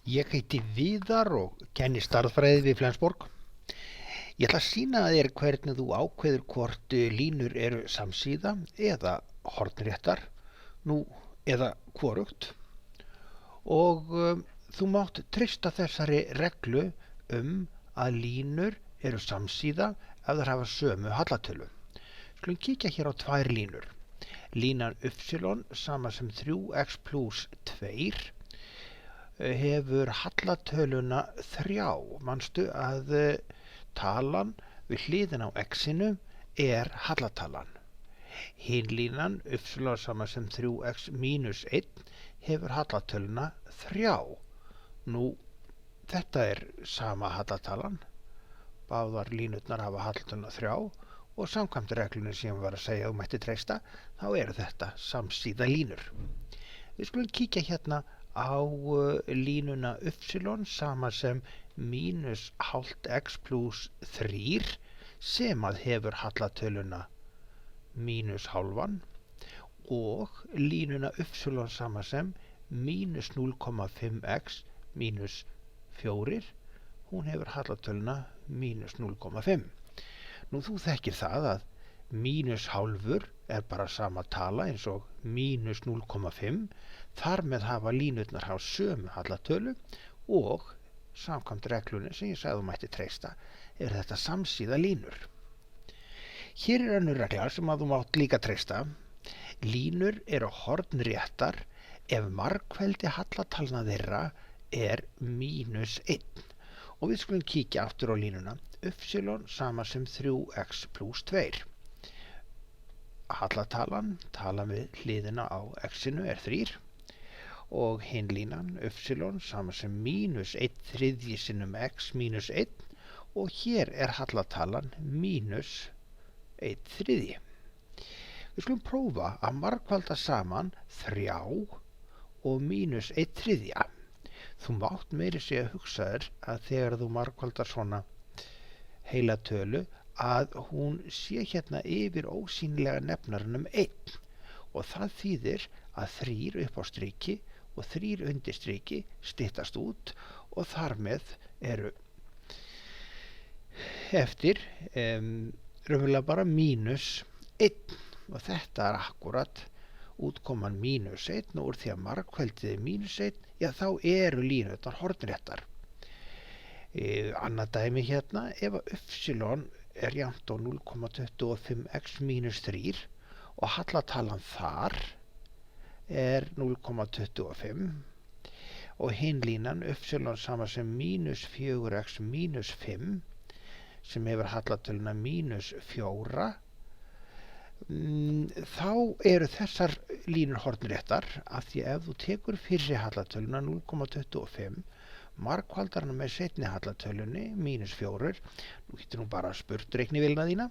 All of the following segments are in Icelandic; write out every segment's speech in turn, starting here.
Ég heiti Viðar og kenni stærðfræði við Flensborg. Ég ætla að sýna þér hvernig þú ákveður hvort línur eru samsíða eða hornréttar, eða hvorugt. Og þú mátt treysta þessari reglu að línur eru samsíða ef þær hafa sömu hallatölu. Skulum kíkja hér á tvær línur. Línan y sama sem 3x plus 2 hefur hallatöluna 3. Manstu að talan við hliðina á x-inu er hallatalan. Hin línan y sama sem 3x mínus 1 hefur hallatöluna 3. Þetta er sama hallatalan. Báðar línurnar hafa hallatöluna 3 og samkvæmt reglunni sem var að segja og mætti treysta, þá eru þetta samsíða línur. Við skulum kíkja hérna á línuna y sama sem mínus hálft x plus 3 sem að hefur hallatöluna mínus hálfan og línuna y sama sem mínus 0,5x mínus 4, hún hefur hallatöluna mínus 0,5. Þú þekkir það að mínus hálfur er bara sama tala eins og mínus 0,5. Þar með hafa línurnar hafa sömu hallatölu og samkvæmt reglunni sem ég sagði þú mætti treysta er þetta samsíða línur. Hér er önnur regla sem að þú mátt líka treysta. Línur eru hornréttar ef margfeldi hallatalna þeirra er mínus 1. Og við skulum kíkja aftur á línuna y sama sem 3x plus 2. Hallatalan, talan við hliðina á x-inu er 3 og hinn línan y sama sem mínus 1/3 sinnum x mínus 1 og hér er hallatalan mínus 1/3. Við skulum prófa að margfalda saman 3 og mínus 1/3. Þú mátt meiri segja hugsa þér að þegar þú margfaldar svona heila tölu að hún sé hérna yfir ósýnilega nefnaranum 1 og það þýðir að 3 upp á striki og 3 undir striki styttast út og þar með eru eftir raunverulega bara mínus 1 og þetta er akkurat útkoman mínus 1 og úr því að margfeldið er mínus 1, já þá eru línurnar hornréttar. Annað dæmi hérna, ef að y er jafnt á 0,25x mínus 3 og hallatalan þar er 0,25 og hinn línan y sama sem mínus 4x mínus 5 sem hefur hallatöluna mínus 4, þá eru þessar línur hornréttar af því ef þú tekur fyrri hallatöluna 0,25 margfaldarna með seinni hallatölunni mínus 4, getur bara spurt reiknivélina þína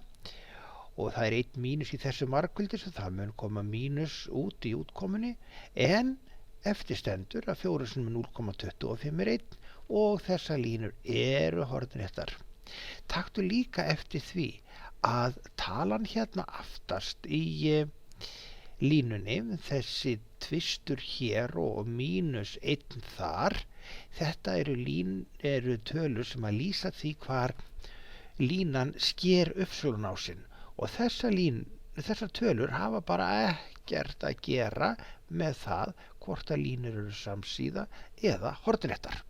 og það er 1 mínus í þessu margfaldi svo það mun koma mínus út í útkomunni en eftir stendur að 4 sinnum 0,25 er 1 og þessar línur eru hornréttar. Taktu líka eftir því að talan hérna aftast í línunni, þessi tvistur hér og mínus 1 þar, þetta eru tölur sem að lýsa því hvar línan sker y-ásinn og þessar tölur hafa bara ekkert að gera með það hvort að línur eru samsíða eða hornréttar.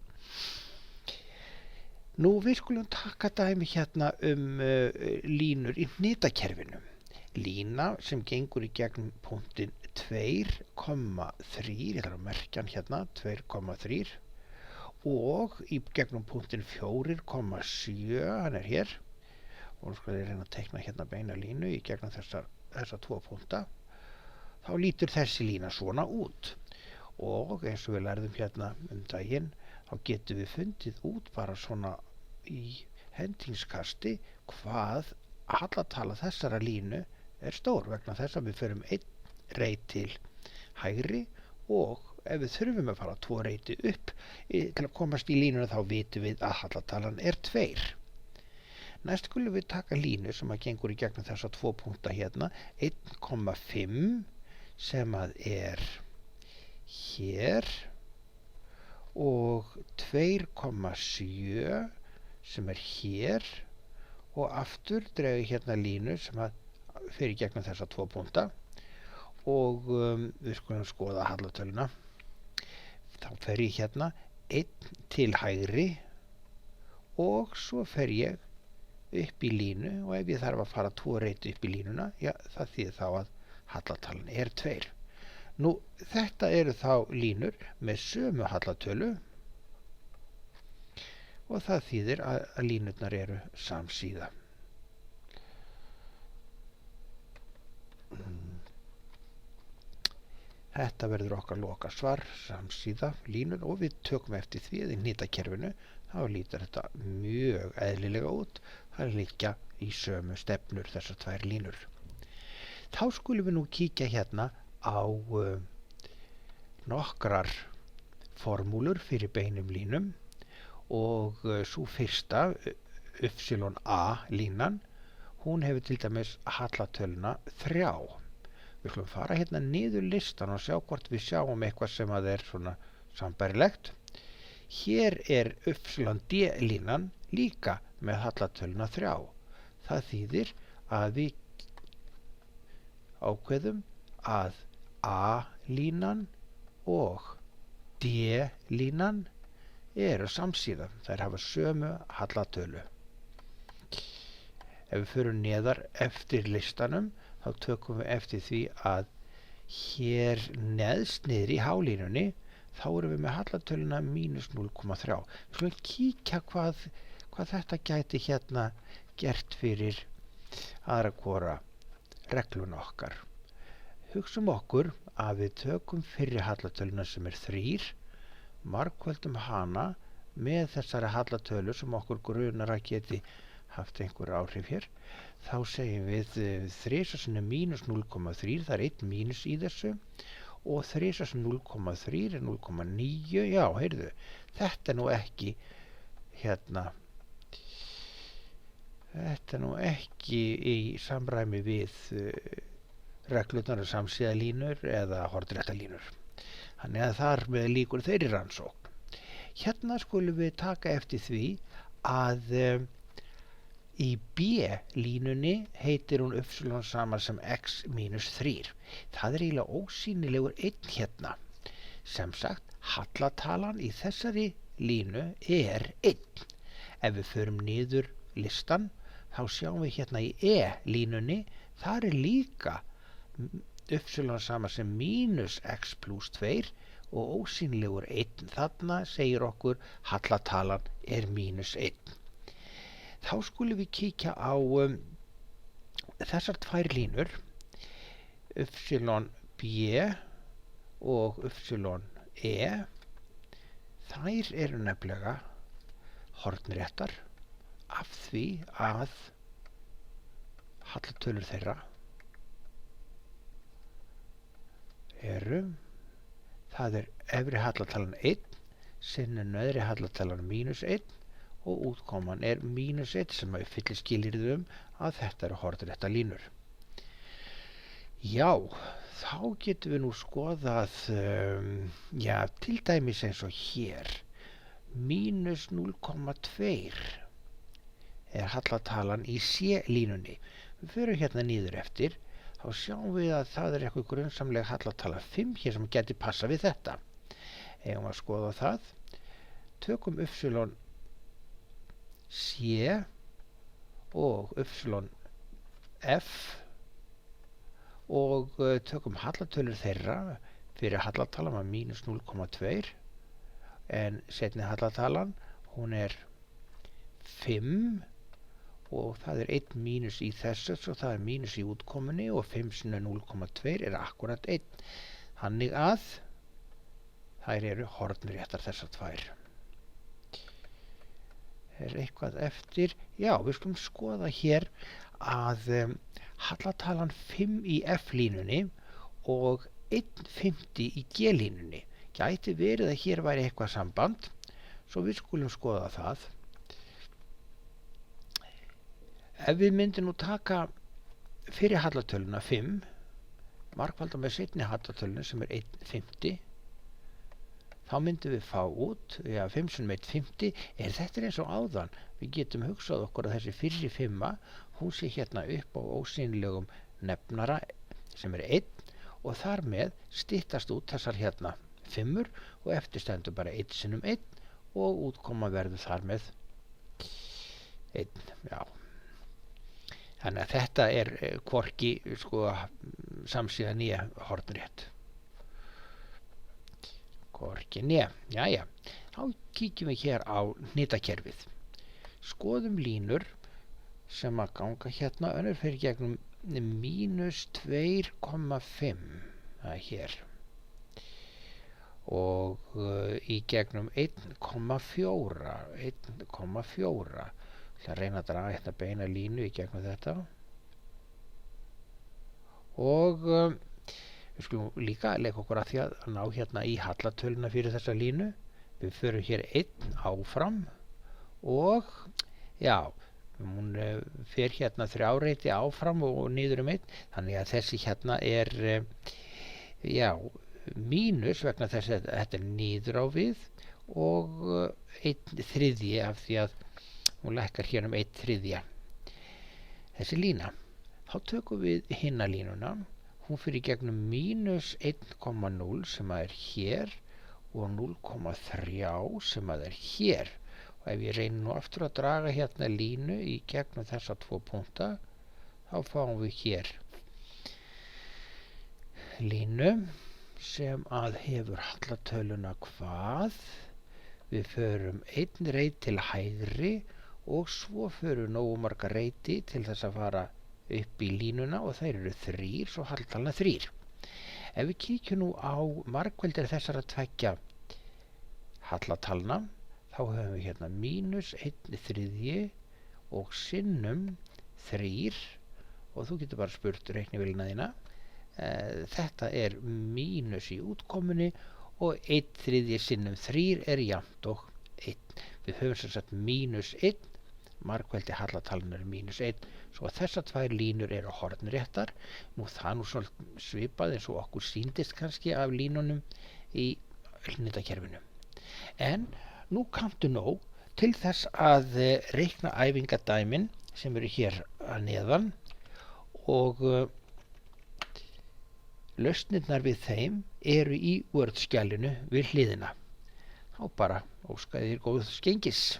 Við skulum taka dæmi hérna línur í hnitakerfinu. Lína sem gengur í gegnum punktin 2,3, ég ætla að merkja hann hérna, 2,3 og í gegnum punktin 4,7, hann er hér og nú skal ég reyna að teikna hérna beina línu í gegnum þessa 2 punkta. Þá lítur þessi lína svona út og eins og við lærðum hérna daginn þá getum við fundið út bara svona í hendingskasti hvað hallatala þessara línu er stór vegna þess að við förum 1 reit til hægri og ef við þurfum að fara 2 reiti upp til að komast í línuna þá vitum við að hallatalan er 2. Næst skulum við taka línu sem að gengur í gegnum þessa 2 punkta hérna 1,5 sem að er hér og 2,7 sem er hér og aftur dreg ég hérna línu sem að fyrir gegnum þessa 2 punkta og við skulum skoða hallatöluna. Þá fer ég hérna 1 til hægri og svo fer ég upp í línu og ef ég þarf að fara 2 reiti upp í línuna, já, það þýðir þá að hallatalan er 2. Nú, þetta eru þá línur með sömu hallatölu og það þýðir að línurnar eru samsíða. Þetta verður okkar loka svar, samsíða línur, og við tökum eftir því að í hnitakerfinu þá lítur þetta mjög eðlilega út. Það liggja í sömu stefnur þessar 2 línur. Þá skulum við nú kíkja hérna á nokkrar formúlur fyrir beinum línum og svo fyrsta, YA línan, hún hefur til dæmis hallatöluna 3. Við skulum fara hérna niður listan og sjá hvort við sjáum eitthvað sem að er svona sambærilegt. Hér er YD línan líka með hallatöluna 3. Það þýðir að við ákveðum að A línan og D línan eru samsíða. Þær hafa sömu hallatölu. Ef við förum neðar eftir listanum þá tökum við eftir því að hér neðst niður í hálínunni þá erum við með hallatöluna -0,3. Við skulum kíkja hvað þetta gæti hérna gert fyrir aðra hvora regluna okkar. Hugsum okkur að við tökum fyrri hallatöluna sem er 3, margföldum hana með þessari hallatölu sem okkur grunar að geti haft einhver áhrif hér. Þá segjum við 3 sinnum -0,3, það er 1 mínus í þessu, og 3 sinnum 0,3 er 0,9. Já, heyrðu, þetta er nú ekki hérna, þetta er nú ekki í samræmi við reglurnar og samsíða línur eða hornréttar línur. Þannig að þar með líkur þeirri rannsókn. Hérna skulum við taka eftir því að í B-línunni heitir hún y sama sem x mínus 3. Það er eiginlega ósýnilegur 1 hérna. Sem sagt, hallatalan í þessari línu er 1. Ef við förum niður listan, þá sjáum við hérna í E-línunni, þar er líka y sama sem mínus x plus 2 og ósýnilegur 1. Þarna segir okkur hallatalan er mínus 1. Þá skulum við kíkja á þessar 2 línur, YB og YE. Þær eru nefnilega hornréttar af því að hallatölur þeirra eru, það er efri hallatalan 1 sinnum neðri hallatalan mínus 1 og útkoman er mínus 1 sem uppfyllir skilyrði að þetta eru hornréttar línur. Já, þá getum við nú skoðað, já, til dæmis eins og hér, mínus 0,2 er hallatalan í C-línunni. Við förum hérna niður eftir, þá sjáum við að það er eitthvað grunnsamlega hallatala 5 hér sem geti passa við þetta. Eigum að skoða það. Tökum C og F og tökum hallatölur þeirra. Fyrir hallatalan var mínus 0,2 en seinni hallatalan hún er 5 og það er 1 mínus í þessu, svo það er mínus í útkomunni og 5 sinnum 0,2 er akkurat 1. Þannig að þær eru hornréttar þessar 2. Er eitthvað eftir? Já, við skulum skoða hér að hallatalan 5 í F-línunni og 1,50 í G-línunni. Gæti verið að hér væri eitthvað samband, svo við skulum skoða það. Ef við myndum nú taka fyrir hallatöluna 5, margfaldan með seinni hallatöluna sem er 1,50, þá myndum við fá út 5 sinnum 1 50. Þetta eins og áðan. Við getum hugsað okkur að þessi fyrri 5, hún sé hérna upp á ósýnilegum nefnara sem 1 og þar með styttast út þessar hérna 5 og eftir stendur bara 1 sinnum 1 og útkoma verður þar með 1. Já. Þannig að þetta hvorki samsíða né hornrétt. Hvorki né. Jæja. Þá kíkjum við hér á hnitakerfið. Skoðum línur sem að ganga hérna önnur fyrir gegnum -2,5. Það hér. Og í gegnum 1,4. 1,4. Það reyna að draga hérna beina línu í gegnum þetta. Og við skulum líka leika okkur að því að ná hérna í hallatöluna fyrir þessa línu. Við förum hér 1 áfram og hún fer hérna 3 reiti áfram og niður 1. Þannig að þessi hérna mínus vegna þess að þetta niður á við og 1/3 af því að hún lækkar hér 1/3. Þessi lína. Þá tökum við hina línuna. Hún fyrir gegnum -1,0 sem að hér og 0,3 sem að hér. Og ef ég reyni nú aftur að draga hérna línu í gegnum þessa 2 punkta, þá fáum við hér línu sem að hefur hallatöluna hvað? Við förum 1 reit til hægri og svo förum nógu marga reiti til þess að fara upp í línuna og þeir eru 3, svo haltalna 3. Ef við kíkjum nú á margveldir þessara 2 hallatalna, þá höfum við hérna -1/3 og sinnum 3 og þú getur bara spurt reiknivélina þína. Þetta mínus í útkomunni og 1/3 sinnum 3 jafnt og 1. Við höfum sem sagt -1, margveldi hallatalna -1, svo að þessar 2 línur eru hornréttar. Nú það svolítið svipað eins og okkur sýndist kannski af línunum í hnitakerfinu. En nú kanntu nóg til þess að reikna æfingadæmin sem eru hér að neðan og lausnirnar við þeim eru í Word-skjalinu við hliðina. Þá bara óska þér góðs gengis.